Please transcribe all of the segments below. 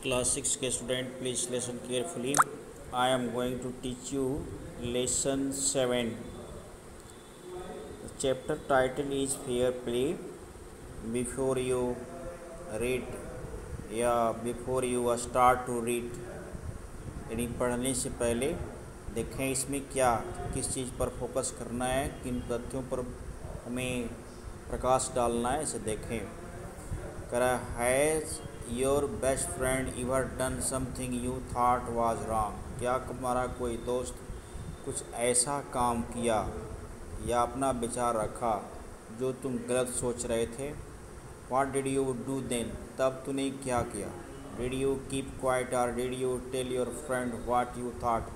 Class 6 के student please listen carefully. I am going to teach you lesson 7. The chapter title is fair play. Before you read या before you start to read यानी पढ़ने से पहले देखें इसमें क्या किस चीज़ पर फोकस करना है, किन तथ्यों पर हमें प्रकाश डालना है, इसे देखें। करा has your best friend ever done something you thought was wrong. क्या तुम्हारा कोई दोस्त कुछ ऐसा काम किया या अपना विचार रखा जो तुम गलत सोच रहे थे। What did you do then, तब तूने क्या किया। डिड यू कीप क्वाइट और did you tell your friend what you thought,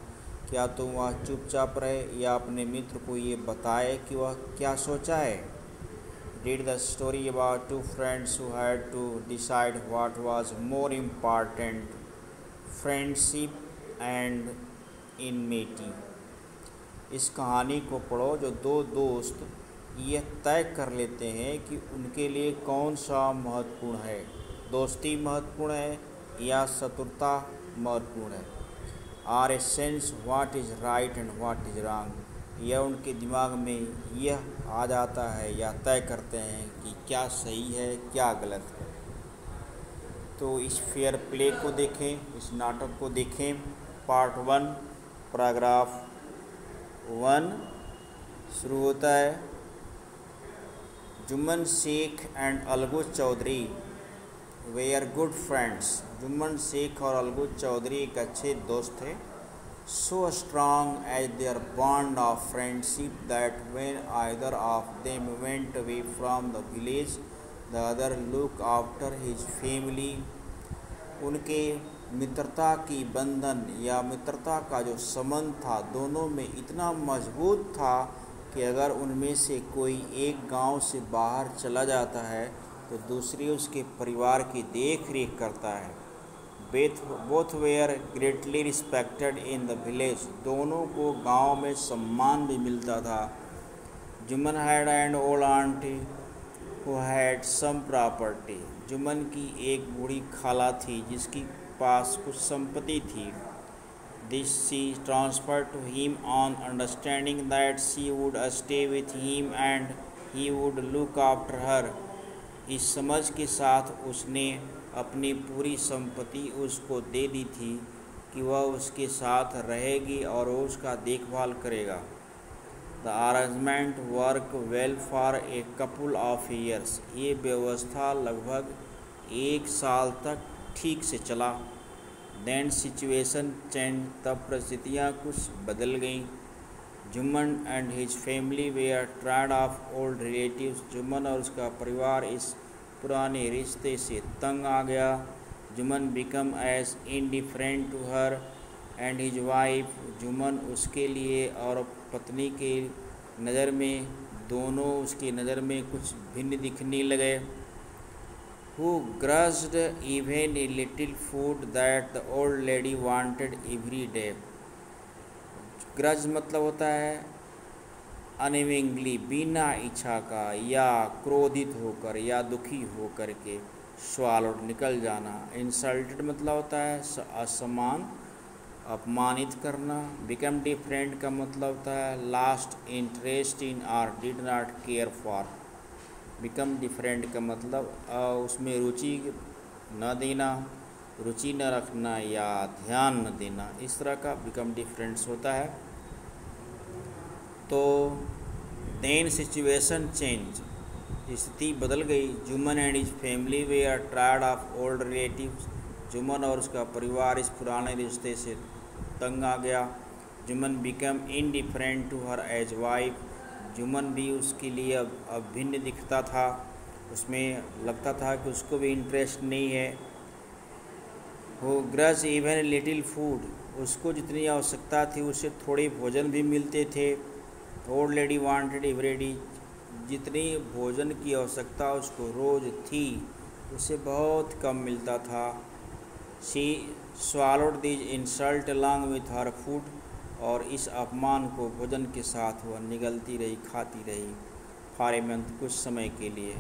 क्या तुम वह चुपचाप रहे या अपने मित्र को ये बताए कि वह क्या सोचा है। Read the story about two friends who had to decide what was more important, friendship and enmity. इस कहानी को पढ़ो जो दो दोस्त यह तय कर लेते हैं कि उनके लिए कौन सा महत्वपूर्ण है, दोस्ती महत्वपूर्ण है या शत्रुता महत्वपूर्ण है। Are a sense what is right and what is wrong, यह उनके दिमाग में यह आ जाता है या तय करते हैं कि क्या सही है क्या गलत है। तो इस फेयर प्ले को देखें, इस नाटक को देखें। पार्ट 1 पैराग्राफ 1 शुरू होता है। Jumman Shaikh and Algu Chaudhary were good friends. Jumman Shaikh और अलगू चौधरी एक अच्छे दोस्त थे। So strong as their bond of friendship that when either of them went away from the village, the other looked after his family. उनके मित्रता की बंधन या मित्रता का जो संबंध था दोनों में इतना मजबूत था कि अगर उनमें से कोई एक गांव से बाहर चला जाता है तो दूसरी उसके परिवार की देख रेख करता है। Both were greatly respected in the village, दोनों को गांव में सम्मान भी मिलता था। Jumman had and old aunty who had some property. Jumman की एक बूढ़ी खाला थी जिसकी पास कुछ संपत्ति थी। This she transferred to him on understanding that she would stay with him and he would look after her. इस समझ के साथ उसने अपनी पूरी संपत्ति उसको दे दी थी कि वह उसके साथ रहेगी और उसका देखभाल करेगा। The arrangement work well for a couple of years. ये व्यवस्था लगभग 1 साल तक ठीक से चला। देन सिचुएशन चेंज, तब परिस्थितियाँ कुछ बदल गईं। Jumman and his family were tired of old relatives. Jumman और उसका परिवार इस पुराने रिश्ते से तंग आ गया। Jumman become as indifferent to her and his wife. Jumman उसके लिए और पत्नी के नज़र में, दोनों उसकी नज़र में कुछ भिन्न दिखने लगे। Who grudged even a little food that the old lady wanted every day. Grudge मतलब होता है अनविंगली, बिना इच्छा का या क्रोधित होकर या दुखी होकर के, स्वालोड निकल जाना। इंसल्टेड मतलब होता है असमान, अपमानित करना। बिकम डिफरेंट का मतलब होता है लास्ट इंटरेस्ट इन और did not care for. Become different का मतलब उसमें रुचि न देना, रुचि न रखना या ध्यान न देना, इस तरह का बिकम डिफरेंस होता है। तो देन सिचुएशन चेंज, स्थिति बदल गई। Jumman and his family were tired of old relatives. Jumman और उसका परिवार इस पुराने रिश्ते से तंग आ गया। Jumman become indifferent to her as wife. Jumman भी उसके लिए अब भिन्न दिखता था, उसमें लगता था कि उसको भी इंटरेस्ट नहीं है। वो ग्रज इवन लिटिल फूड, उसको जितनी आवश्यकता थी उससे थोड़े भोजन भी मिलते थे। Old lady wanted every day, जितनी भोजन की आवश्यकता उसको रोज़ थी उससे बहुत कम मिलता था। She swallowed this insult along with her food, और इस अपमान को भोजन के साथ वह निगलती रही, खाती रही फॉर ए मंथ, कुछ समय के लिए।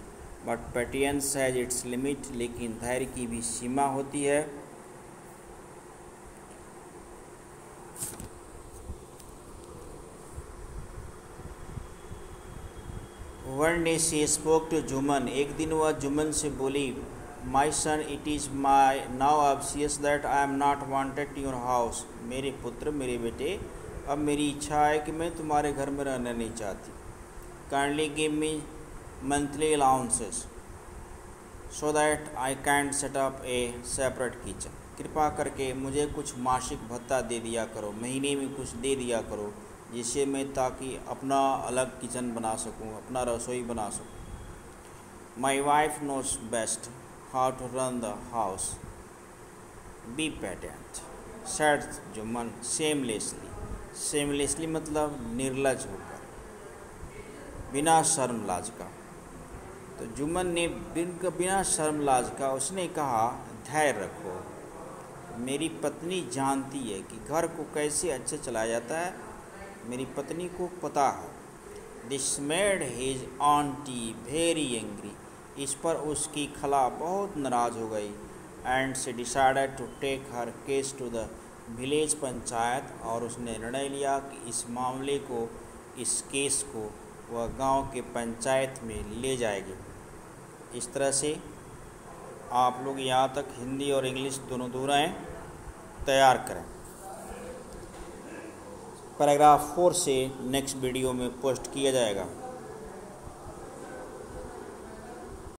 But patience has its limit, लेकिन धैर्य की भी सीमा होती है। One day she spoke to Jumman, एक दिन वह जुमन से बोली, my son it is my now obvious that I am not wanted to your house, मेरे पुत्र मेरे बेटे, अब मेरी इच्छा है कि मैं तुम्हारे घर में रहना नहीं चाहती। Kindly give me monthly allowances so that I can set up A separate kitchen, कृपा करके मुझे कुछ मासिक भत्ता दे दिया करो, महीने में कुछ दे दिया करो, जिससे मैं ताकि अपना अलग किचन बना सकूं, अपना रसोई बना सकूं। My wife knows best how to run the house, be patient, said Jumman shamelessly, shamelessly मतलब निर्लज होकर, बिना शर्म लाज का। तो जुम्मन ने बिना शर्म लाज का उसने कहा, धैर्य रखो, मेरी पत्नी जानती है कि घर को कैसे अच्छे चलाया जाता है, मेरी पत्नी को पता है। This made his aunty very angry, इस पर उसकी खला बहुत नाराज़ हो गई। And she decided to take her case to the village panchayat, और उसने निर्णय लिया कि इस मामले को, इस केस को वह गांव के पंचायत में ले जाएगी। इस तरह से आप लोग यहाँ तक हिंदी और इंग्लिश दोनों दोहराएं तैयार करें। पैराग्राफ 4 से नेक्स्ट वीडियो में पोस्ट किया जाएगा।